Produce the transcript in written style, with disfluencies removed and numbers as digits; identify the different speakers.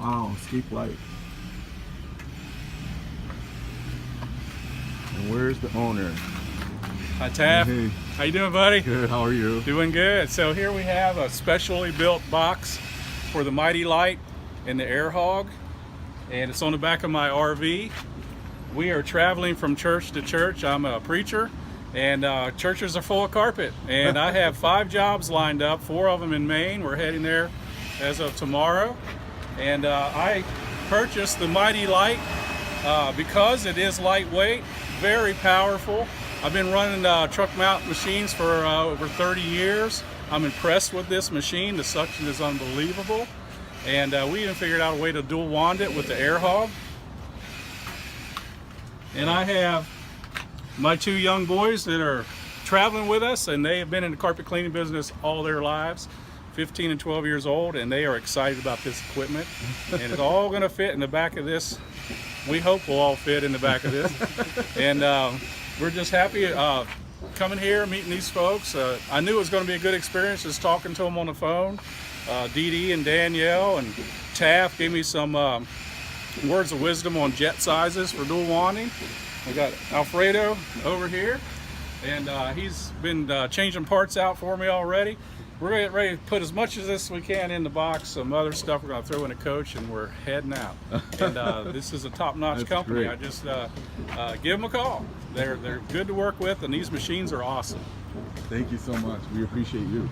Speaker 1: Wow, escape light. And where's the owner?
Speaker 2: Hi, Taff.
Speaker 1: Hey.
Speaker 2: How you doing, buddy?
Speaker 1: Good, how are you?
Speaker 2: Doing good. So here we have a specially built box for the Mytee Lite and the Air Hog, and it's on the back of my RV. We are traveling from church to church. I'm a preacher, and churches are full of carpet. And I have 5 jobs lined up, 4 of them in Maine. We're heading there as of tomorrow. And I purchased the Mytee Lite because it is lightweight, very powerful. I've been running Truckmount machines for over 30 years. I'm impressed with this machine. The suction is unbelievable. And we even figured out a way to dual wand it with the Air Hog. And I have my 2 young boys that are traveling with us, and they have been in the carpet cleaning business all their lives, 15 and 12 years old, and they are excited about this equipment. And it's all gonna fit in the back of this. We hope we'll all fit in the back of this. And we're just happy coming here, meeting these folks. I knew it was gonna be a good experience just talking to them on the phone. Dee Dee and Danielle and Taff gave me some words of wisdom on jet sizes for dual wanding. We got Alfredo over here, and he's been changing parts out for me already. We're getting ready to put as much of this as we can in the box. Some other stuff we're going to throw in a coach, and we're heading out. And this is a top-notch company.
Speaker 1: Great.
Speaker 2: I just give them a call. They're good to work with, and these machines are awesome.
Speaker 1: Thank you so much. We appreciate you.